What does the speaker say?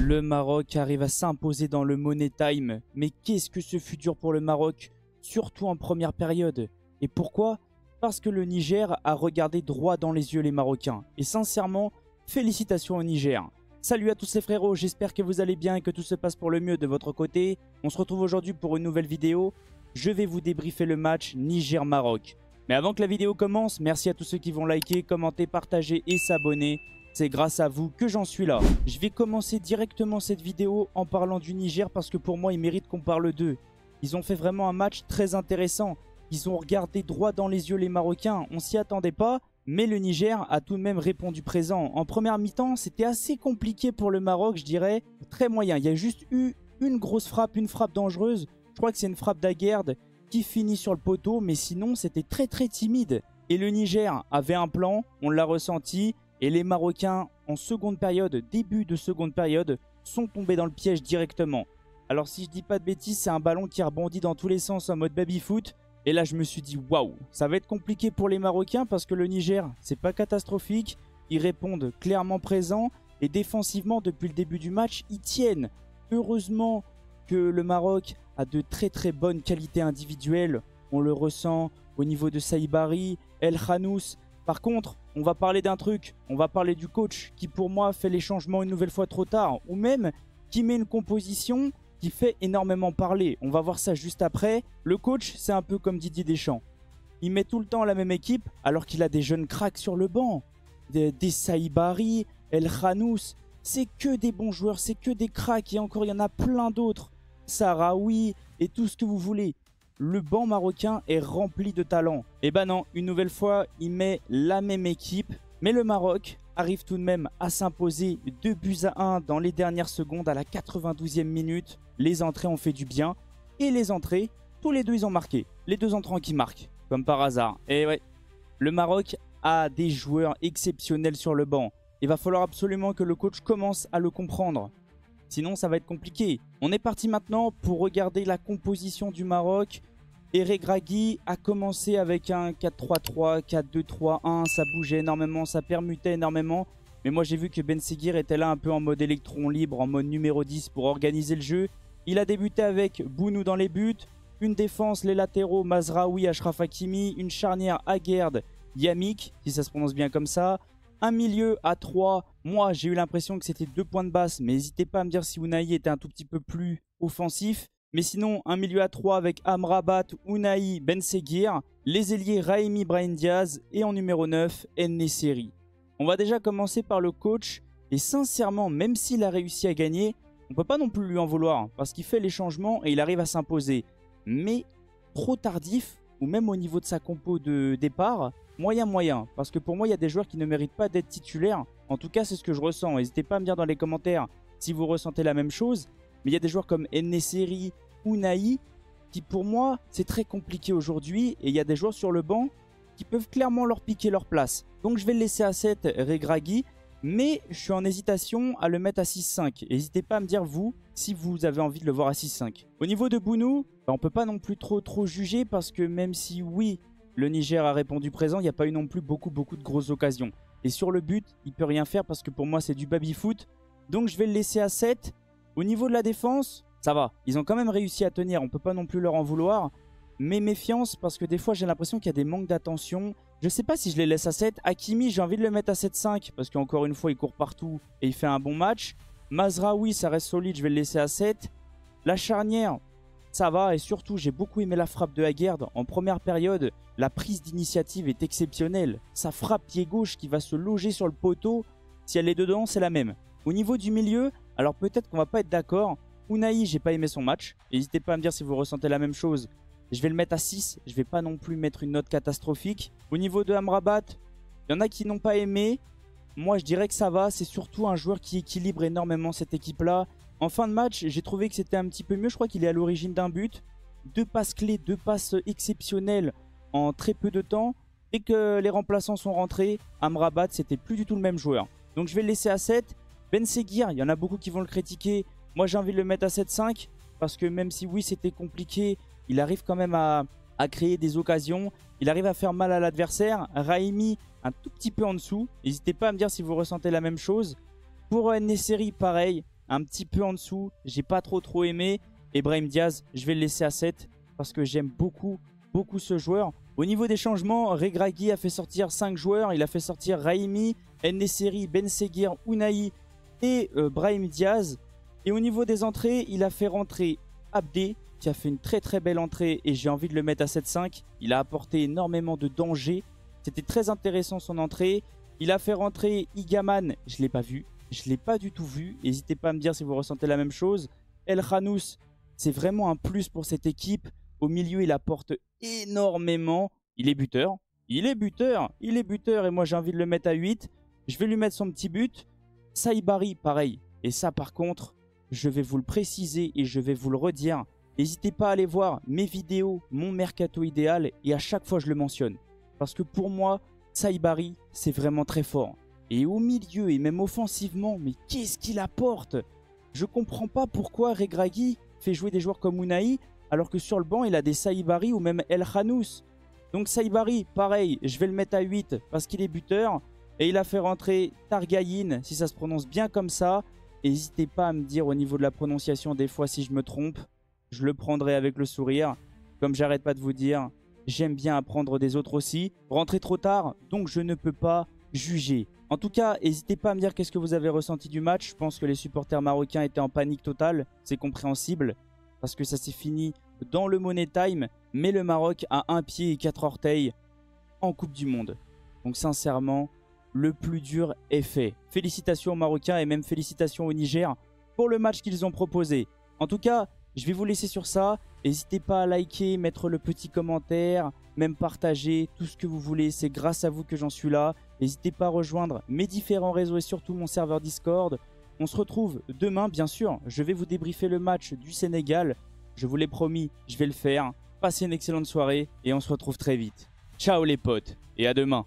Le Maroc arrive à s'imposer dans le Money Time. Mais qu'est-ce que ce fut dur pour le Maroc, surtout en première période. Et pourquoi? Parce que le Niger a regardé droit dans les yeux les Marocains. Et sincèrement, félicitations au Niger. Salut à tous les frérots, j'espère que vous allez bien et que tout se passe pour le mieux de votre côté. On se retrouve aujourd'hui pour une nouvelle vidéo. Je vais vous débriefer le match Niger-Maroc. Mais avant que la vidéo commence, merci à tous ceux qui vont liker, commenter, partager et s'abonner. C'est grâce à vous que j'en suis là. Je vais commencer directement cette vidéo en parlant du Niger parce que pour moi, il mérite qu'on parle d'eux. Ils ont fait vraiment un match très intéressant. Ils ont regardé droit dans les yeux les Marocains. On s'y attendait pas, mais le Niger a tout de même répondu présent. En première mi-temps, c'était assez compliqué pour le Maroc, je dirais. Très moyen. Il y a juste eu une grosse frappe, une frappe dangereuse. Je crois que c'est une frappe d'Aguerd qui finit sur le poteau, mais sinon, c'était très timide. Et le Niger avait un plan, on l'a ressenti. Et les Marocains, en seconde période, début de seconde période, sont tombés dans le piège directement. Alors si je dis pas de bêtises, c'est un ballon qui rebondit dans tous les sens en mode baby-foot. Et là, je me suis dit, waouh, ça va être compliqué pour les Marocains parce que le Niger, c'est pas catastrophique. Ils répondent clairement présents. Et défensivement, depuis le début du match, ils tiennent. Heureusement que le Maroc a de très bonnes qualités individuelles. On le ressent au niveau de Saïbari, El Khanous. Par contre, on va parler d'un truc, on va parler du coach qui pour moi fait les changements une nouvelle fois trop tard ou même qui met une composition qui fait énormément parler. On va voir ça juste après. Le coach, c'est un peu comme Didier Deschamps. Il met tout le temps la même équipe alors qu'il a des jeunes cracks sur le banc. Des Saïbari, El Khanous, c'est que des bons joueurs, c'est que des cracks et encore il y en a plein d'autres. Sahraoui et tout ce que vous voulez. Le banc marocain est rempli de talent. Et ben non, une nouvelle fois, il met la même équipe. Mais le Maroc arrive tout de même à s'imposer 2-1 dans les dernières secondes à la 92e minute. Les entrées ont fait du bien. Et les entrées, tous les deux, ils ont marqué. Les deux entrants qui marquent, comme par hasard. Et ouais, le Maroc a des joueurs exceptionnels sur le banc. Il va falloir absolument que le coach commence à le comprendre. Sinon, ça va être compliqué. On est parti maintenant pour regarder la composition du Maroc. Regragui a commencé avec un 4-3-3, 4-2-3-1. Ça bougeait énormément, ça permutait énormément. Mais moi, j'ai vu que Ben Seguir était là un peu en mode électron libre, en mode numéro 10 pour organiser le jeu. Il a débuté avec Bounou dans les buts. Une défense, les latéraux, Mazraoui, Achraf Hakimi. Une charnière, Aguerd, Yamik, si ça se prononce bien comme ça. Un milieu à 3. Moi, j'ai eu l'impression que c'était 2 points de basse. Mais n'hésitez pas à me dire si Ounahi était un tout petit peu plus offensif. Mais sinon, un milieu à 3 avec Amrabat, Ounahi, Ben Seguir. Les ailiers Raimi, Brahim Diaz. Et en numéro 9, En-Nesyri. On va déjà commencer par le coach. Et sincèrement, même s'il a réussi à gagner, on ne peut pas non plus lui en vouloir. Parce qu'il fait les changements et il arrive à s'imposer. Mais trop tardif, ou même au niveau de sa compo de départ, moyen. Parce que pour moi, il y a des joueurs qui ne méritent pas d'être titulaires. En tout cas, c'est ce que je ressens. N'hésitez pas à me dire dans les commentaires si vous ressentez la même chose. Mais il y a des joueurs comme En-Nesyri, Ounahi, qui pour moi, c'est très compliqué aujourd'hui. Et il y a des joueurs sur le banc qui peuvent clairement leur piquer leur place. Donc je vais le laisser à 7, Regragui. Mais je suis en hésitation à le mettre à 6-5. N'hésitez pas à me dire, vous, si vous avez envie de le voir à 6-5. Au niveau de Bounou, on ne peut pas non plus trop juger parce que même si, oui, le Niger a répondu présent, il n'y a pas eu non plus beaucoup de grosses occasions. Et sur le but, il ne peut rien faire parce que pour moi, c'est du baby-foot. Donc je vais le laisser à 7. Au niveau de la défense, ça va. Ils ont quand même réussi à tenir. On ne peut pas non plus leur en vouloir. Mais méfiance parce que des fois, j'ai l'impression qu'il y a des manques d'attention. Je ne sais pas si je les laisse à 7. Hakimi, j'ai envie de le mettre à 7-5 parce qu'encore une fois, il court partout et il fait un bon match. Mazraoui, ça reste solide. Je vais le laisser à 7. La charnière, ça va. Et surtout, j'ai beaucoup aimé la frappe de Aguerd. En première période, la prise d'initiative est exceptionnelle. Sa frappe pied gauche qui va se loger sur le poteau. Si elle est dedans, c'est la même. Au niveau du milieu, alors peut-être qu'on va pas être d'accord. Ounahi, j'ai pas aimé son match. N'hésitez pas à me dire si vous ressentez la même chose. Je vais le mettre à 6. Je vais pas non plus mettre une note catastrophique. Au niveau de Amrabat, il y en a qui n'ont pas aimé. Moi, je dirais que ça va. C'est surtout un joueur qui équilibre énormément cette équipe-là. En fin de match, j'ai trouvé que c'était un petit peu mieux. Je crois qu'il est à l'origine d'un but. 2 passes clés, 2 passes exceptionnelles en très peu de temps. Dès que les remplaçants sont rentrés, Amrabat, c'était plus du tout le même joueur. Donc je vais le laisser à 7. Ben Seguir, il y en a beaucoup qui vont le critiquer. Moi, j'ai envie de le mettre à 7-5. Parce que même si oui, c'était compliqué, il arrive quand même à créer des occasions. Il arrive à faire mal à l'adversaire. Raimi, un tout petit peu en dessous. N'hésitez pas à me dire si vous ressentez la même chose. Pour En-Nesyri, pareil. un petit peu en dessous. J'ai pas trop aimé. Et Brahim Diaz, je vais le laisser à 7 parce que j'aime beaucoup ce joueur. Au niveau des changements, Regragui a fait sortir 5 joueurs. Il a fait sortir Raimi, En-Nesyri, Ben Seguir, Unai et Brahim Diaz. Et au niveau des entrées, il a fait rentrer Abdé, qui a fait une très belle entrée et j'ai envie de le mettre à 7,5. Il a apporté énormément de danger. C'était très intéressant son entrée. Il a fait rentrer Igaman, je ne l'ai pas vu. Je ne l'ai pas du tout vu. N'hésitez pas à me dire si vous ressentez la même chose. El Khanous, c'est vraiment un plus pour cette équipe. Au milieu, il apporte énormément. Il est buteur. Il est buteur. Il est buteur et moi j'ai envie de le mettre à 8. Je vais lui mettre son petit but. Saibari, pareil. Et ça par contre, je vais vous le préciser et je vais vous le redire. N'hésitez pas à aller voir mes vidéos, mon mercato idéal et à chaque fois je le mentionne. Parce que pour moi, Saibari, c'est vraiment très fort. Et au milieu et même offensivement, mais qu'est-ce qu'il apporte? Je comprends pas pourquoi Regragui fait jouer des joueurs comme Unai alors que sur le banc, il a des Saibari ou même El Khanous. Donc Saibari, pareil, je vais le mettre à 8 parce qu'il est buteur. Et il a fait rentrer Targayin, si ça se prononce bien comme ça. N'hésitez pas à me dire au niveau de la prononciation des fois si je me trompe. Je le prendrai avec le sourire. Comme j'arrête pas de vous dire, j'aime bien apprendre des autres aussi. Rentrez trop tard, donc je ne peux pas juger. En tout cas, n'hésitez pas à me dire qu'est-ce que vous avez ressenti du match. Je pense que les supporters marocains étaient en panique totale. C'est compréhensible parce que ça s'est fini dans le Money Time. Mais le Maroc a un pied et 4 orteils en Coupe du Monde. Donc sincèrement, le plus dur est fait. Félicitations aux Marocains et même félicitations au Niger pour le match qu'ils ont proposé. En tout cas, je vais vous laisser sur ça. N'hésitez pas à liker, mettre le petit commentaire, même partager, tout ce que vous voulez. C'est grâce à vous que j'en suis là. N'hésitez pas à rejoindre mes différents réseaux et surtout mon serveur Discord. On se retrouve demain, bien sûr. Je vais vous débriefer le match du Sénégal. Je vous l'ai promis, je vais le faire. Passez une excellente soirée et on se retrouve très vite. Ciao les potes et à demain.